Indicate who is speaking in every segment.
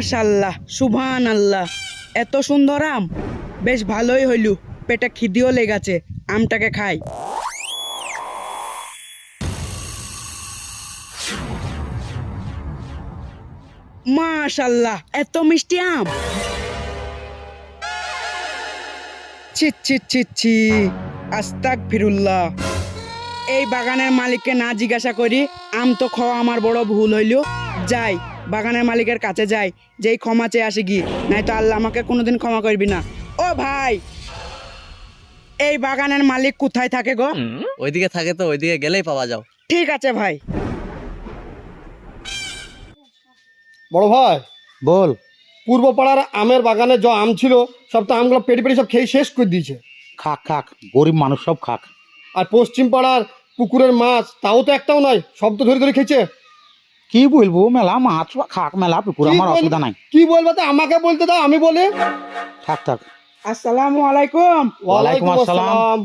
Speaker 1: মাশাআল্লাহ, সুবহানাল্লাহ, এত সুন্দর আম। বেশ ভালোই হইল, পেটে খিদেও লেগেছে, আমটাকে খাই। মাশাআল্লাহ, এত মিষ্টি আম। ছি ছি ছি ছি, আস্তাগফিরুল্লাহ। এই বাগানের মালিককে না জিজ্ঞাসা করি আম তো খাওয়া আমার বড় ভুল হইল। যাই বাগানের মালিকের কাছে যাই, যেই ক্ষমা চেয়ে আসি কি, নাই তো আল্লাহ আমাকে কোনোদিন ক্ষমা করবি না। ও ভাই, এই বাগানের মালিক কোথায় থাকে গো?
Speaker 2: ওইদিকে থাকে তো, ওইদিকে গেলেই পাওয়া যাও।
Speaker 1: ঠিক আছে ভাই।
Speaker 3: বড় ভাই,
Speaker 4: বল।
Speaker 3: পূর্ব পাড়ার আমের বাগানে যে আম ছিল সব তো আমগুলো পেটি পেটি সব খেয়ে শেষ করে দিয়েছে।
Speaker 4: খাক খাক, গরিব মানুষ সব খাক।
Speaker 3: আর পশ্চিম পাড়ার পুকুরের মাছ তাও তো একটাও নয়, সব তো ধরে ধরে খেয়েছে।
Speaker 4: কি বলবো, মেলা মাছ খাক, মেলা পুকুর, আমার অসুবিধা নাই।
Speaker 3: কি বলবো তো আমাকে বলতে দাও, আমি বলি।
Speaker 4: থাক থাক।
Speaker 1: আসসালামু আলাইকুম।
Speaker 4: ওয়ালাইকুম আসসালাম।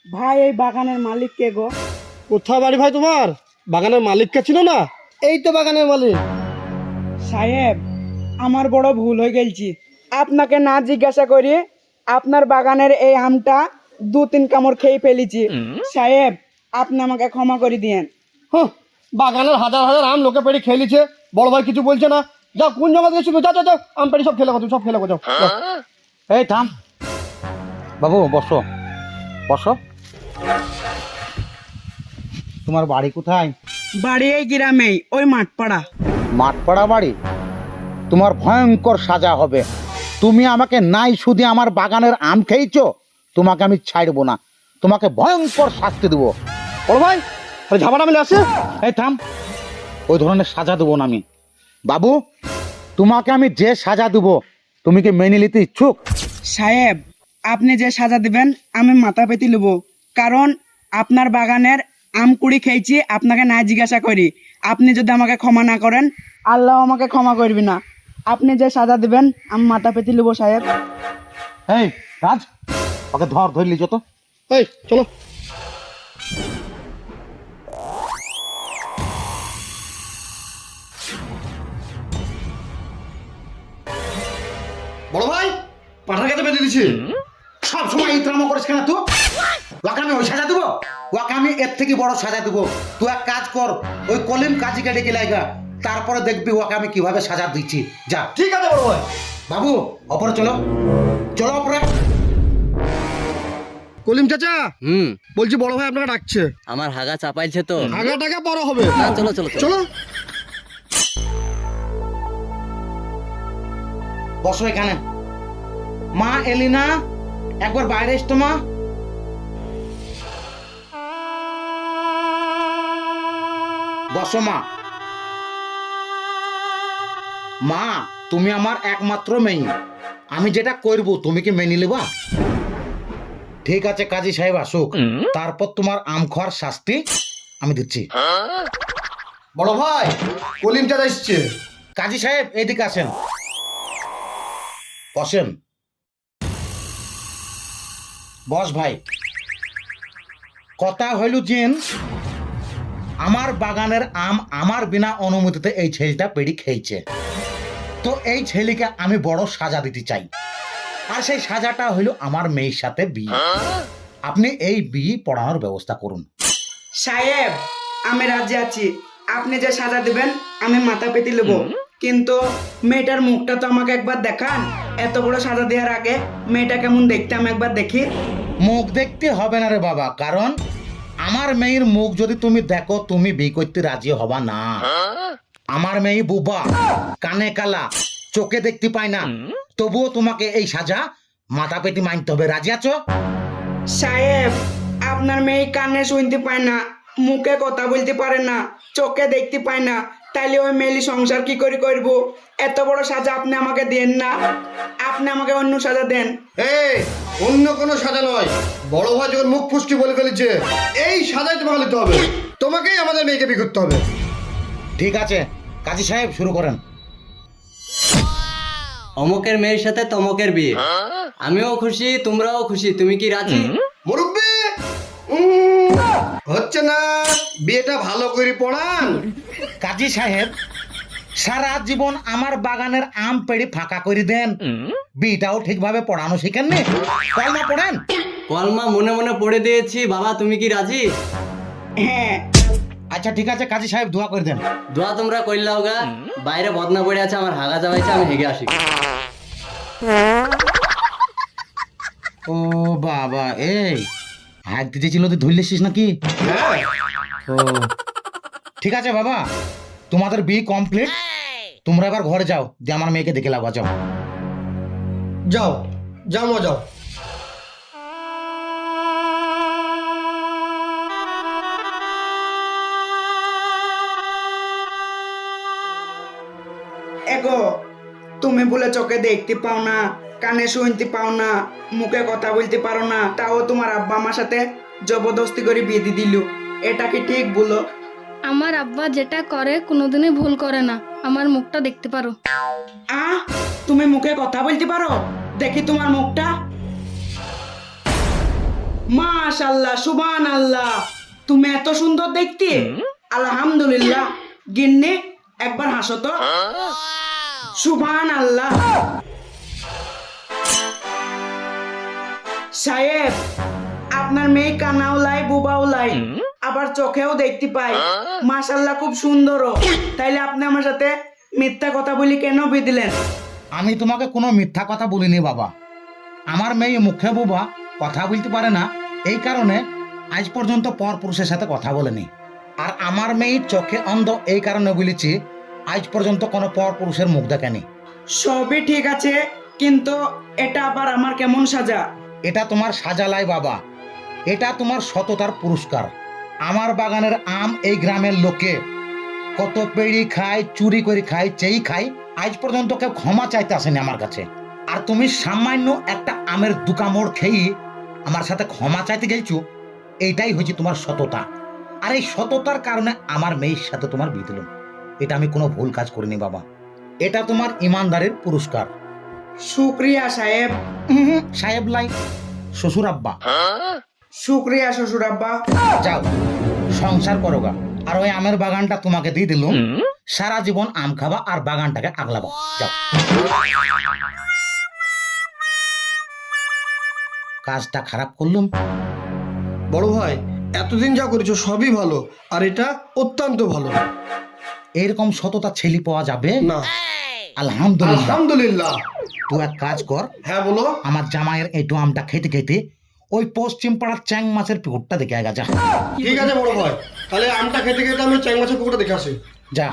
Speaker 1: ভাই, এই বাগানের মালিক কে গো?
Speaker 3: কোথা বাড়ি ভাই তোমার? বাগানের মালিককে ছিল না? এই তো বাগানের মালিক।
Speaker 1: সাহেব, আমার বড় ভুল হয়ে গেছি। আপনাকে না জিজ্ঞাসা করি আপনার বাগানের এই আমটা 2-3 কামড় খেয়ে ফেলেছি। সাহেব, আপনি আমাকে ক্ষমা করে দিয়েন।
Speaker 3: হ্যাঁ, বাগানের হাজার হাজার আম লোকে পেড়ে খেয়ে নিচ্ছে, বড় ভাই কিছু বলছে না। যাও, কোন জমা গেছিল, যাও যাও যাও, আম পেড়ে সব খেলে গো, সব খেলে গো, যাও যাও।
Speaker 4: এই থাম বাবু, বসো বসো। তোমার বাড়ি কোথায়?
Speaker 1: বাড়ি এই গ্রামেই, ওই মাঠপাড়া।
Speaker 4: মাঠপাড়া বাড়ি? তোমার ভয়ঙ্কর সাজা হবে। তুমি আমাকে নাই শুধু আমার বাগানের আম খেয়েছো, তোমাকে আমি ছাড়বো না, তোমাকে ভয়ঙ্কর শাস্তি দেবো।
Speaker 3: বড় ভাই, আরে ঝামেলা মেলে আসে।
Speaker 4: এই থাম, ওই ধরনের সাজা দেবো না আমি। বাবু, তোমাকে আমি যে সাজা দেবো তুমি কি মেনে নিতে ইচ্ছুক?
Speaker 1: সাহেব, আপনি যে সাজা দিবেন আমি মাথা পেতে নেব, কারণ আপনার বাগানের আম কুড়ি খেয়েছি আপনাকে না জিজ্ঞাসা করি। আপনি যদি আমাকে ক্ষমা না করেন আল্লাহ আমাকে ক্ষমা করবি না। আপনি যে সাজা দিবেন আমি মাথা পেতে নেব সাহেব।
Speaker 4: এই রাজ, ওকে ধরলি যত।
Speaker 3: এই চলো। বড় ভাই, পাঠার কাছে বেঁধে দিছি।
Speaker 4: সব সময় এই ড্রামা করিস কেন তুই? ওকে আমি ওই সাজা দেবো? ওকে আমি এর থেকে বড় সাজা দেবো। তুই এক কাজ কর, ওই কলিম কাজীকে ডেকে লাগা, তারপরে দেখবি ওকে আমি কিভাবে সাজা দিচ্ছি। যা।
Speaker 3: ঠিক আছে বড় ভাই।
Speaker 4: বাবু, অপরে চলো, চলো অপরে।
Speaker 3: কলিম চাচা,
Speaker 2: হুম,
Speaker 3: বলছি বড় ভাই আপনাকে ডাকছে।
Speaker 2: আমার হাগা চাপাইছে তো।
Speaker 3: আগা টাকা বড় হবে।
Speaker 2: না, চলো চলো চলো।
Speaker 3: চলো।
Speaker 4: বসো এখানে। মা এলিনা, একবার বাইরে এসতো মা। বসো মা। মা, তুমি আমার একমাত্র মেয়ে, আমি যেটা করব তুমি কি মেনে নেবা? ঠিক আছে, কাজী সাহেব আসুক, তারপর তোমার আম খাওয়ার শাস্তি আমি দিচ্ছি।
Speaker 3: বড় ভাই, কলিম চাচা এসছে।
Speaker 4: কাজী সাহেব এইদিকে আসেন, বসেন। বস ভাই। কথা হইল যে আমার বাগানের আম আমার বিনা অনুমতিতে এই ছেলেটা পেড়ি খেয়েছে, তো এই ছেলেকে আমি বড় সাজা দিতে চাই। আর সেই সাজাটা হইল আমার মেয়ের সাথে বিয়ে। আপনি এই বিয়ে পড়ানোর ব্যবস্থা করুন।
Speaker 1: সাহেব, আমি রাজি আছি, আপনি যে সাজা দিবেন আমি মাথা পেতে নেব, কিন্তু মেয়েটার মুখটা তো আমাকে একবার দেখান। এত বড় সাজা দেওয়ার আগে মেয়েটা কেমন দেখতে আমি একবার দেখি।
Speaker 4: মুখ দেখতে হবে না রে বাবা, কারণ আমার মেয়ের মুখ যদি তুমি দেখো তুমি বিয়ে করতে রাজি হবা না। আমার মেয়ে বুবা, কানে কালা, চোখে দেখতে পায় না, তবুও তোমাকে এই সাজা মাথা পেতে মানতে হবে। রাজি আছো?
Speaker 1: সাহেব, আপনার মেয়ে কানে শুনতে পায় না, মুখে কথা বলতে পারে না, চোখে দেখতে পায় না, তাইলে ওই মেয়েলি সংসার কি করে করব? এত বড় সাজা আপনি আমাকে দেন না, আপনি আমাকে অন্য সাজা দেন।
Speaker 3: এই, অন্য কোনো সাজা নয়, বড় ভাই যখন মুখ ফুসকি বলে ফেলেছে এই সাজাই তোমাকে নিতে হবে, তোমাকেই আমাদের মেয়েকে বিয়ে করতে হবে।
Speaker 4: ঠিক আছে, কাজী সাহেব শুরু করেন।
Speaker 2: অমুকের মেয়ের সাথে তমকের বিয়ে। আমিও খুশি, তোমরাও খুশি, তুমি কি রাজি?
Speaker 3: মুরব্বি, হচ্ছে না, বিয়েটা ভালো করে পড়ান।
Speaker 4: কাজী সাহেব, সারা জীবন আমার বাগানের আম পেড়ে ফাঁকা করে দেন, বিটাও ঠিকভাবে পড়ানো শিখেননি, কলমা পড়েন।
Speaker 2: কলমা মনে মনে পড়ে দিয়েছি বাবা, তুমি কি রাজি?
Speaker 1: হ্যাঁ
Speaker 4: আচ্ছা ঠিক আছে, কাজী সাহেব দোয়া করে দেন।
Speaker 2: দোয়া তোমরা কইলাও গা, বাইরে বদনা পড়ে আছে, আমার হাগা যাওয়াইছে, আমি হেগে আসি।
Speaker 4: ও বাবা, এই হাত দিতে ছিল তুই ধরলেছিস নাকি?
Speaker 3: হ্যাঁ
Speaker 4: ও ঠিক আছে বাবা, তোমাদের বিয়ে কমপ্লিট, তোমরা এবার ঘরে যাও, যে আমার মেয়েকে দেখে লাগবা, যাও।
Speaker 3: যাও যাও মা যাও।
Speaker 1: এগো তুমি বলে চোখে দেখতে পাও না, কানে শুনতে পাও না, মুখে কথা বলতে পারো না, তাও তোমার আব্বা আমার সাথে জবরদস্তি করে বিয়ে দিয়ে দিল, এটা কি ঠিক বলো?
Speaker 5: আমার আব্বা যেটা করে কোনোদিনই ভুল করে না। আমার মুখটা দেখতে পারো।
Speaker 1: তুমি মুখে কথা বলতে পারো? দেখি তোমার মুখটা। মাশাআল্লাহ, সুবহানাল্লাহ, তুমি এত সুন্দর দেখতে। আলহামদুলিল্লাহ। গিন্নি একবার হাসো তো। সুবহানাল্লাহ। সাহেব, আপনার মেয়ে কানাও লাই, বুবাও লাই, আবার চোখেও দেখতে পাই। মাশাআল্লাহ, খুব সুন্দরও। তাইলে আপনি আমার সাথে মিথ্যা কথা বলি কেন বিয়ে দিলেন?
Speaker 4: আমি তোমাকে কোনো মিথ্যা কথা বলিনি বাবা। আমার মেয়ে মুখে বোবা, কথা বলতে পারে না, এই কারণে আজ পর্যন্ত পর পুরুষের সাথে কথা বলেনি। আর আমার মেয়ে চোখে অন্ধ, এই কারণে বলেছি আজ পর্যন্ত কোনো পর পুরুষের মুখ দেখেনি।
Speaker 1: সবই ঠিক আছে, কিন্তু এটা আবার আমার কেমন সাজা?
Speaker 4: এটা তোমার সাজালাই বাবা, এটা তোমার সততার পুরস্কার। আমার বাগানের আম এই গ্রামের লোকে কত পেড়ি খায়, চুরি করে খায়, চেই খায়, আজ পর্যন্ত কেউ ক্ষমা চাইতে আসেনি আমার কাছে। আর তুমি সামান্য একটা আমের দুকামড় খেয়ে আমার সাথে ক্ষমা চাইতে গেছো, এইটাই হয়েছে তোমার সততা। আর এই সততার কারণে আমার মেয়ের সাথে তোমার বিয়ে দিলাম। এটা আমি কোনো ভুল কাজ করিনি বাবা, এটা তোমার ইমানদারের পুরস্কার।
Speaker 1: শুক্রিয়া সাহেব।
Speaker 4: সাহেব লাই, শ্বশুর আব্বা।
Speaker 1: শুক্রিয়া শ্বশুর আব্বা।
Speaker 4: যাও সংসার করো গা। আর ওই আমের বাগানটা তোমাকে দিয়ে দিলুম, সারা জীবন আম খাবা আর বাগানটাকে আগলাবা। যাও। কাজটা খারাপ করলুম।
Speaker 3: বড় ভাই, এতদিন যা করেছো সবই ভালো, আর এটা অত্যন্ত ভালো।
Speaker 4: এরকম সততা ছেলে পাওয়া যাবে
Speaker 3: না।
Speaker 4: আলহামদুলিল্লাহ।
Speaker 3: আলহামদুলিল্লাহ।
Speaker 4: তুই এক কাজ কর,
Speaker 3: হ্যাঁ বলো।
Speaker 4: আমার জামাইয়ের এইটু আমটা খেতে খেতে ওই পশ্চিম পাড়ার চ্যাং মাছের পুকুরটা দেখে আগা যা।
Speaker 3: ঠিক আছে বড় ভাই, তাহলে আমটা খেতে খেতে আমি চ্যাং মাছের পুকুরটা দেখে আসি।
Speaker 4: যা।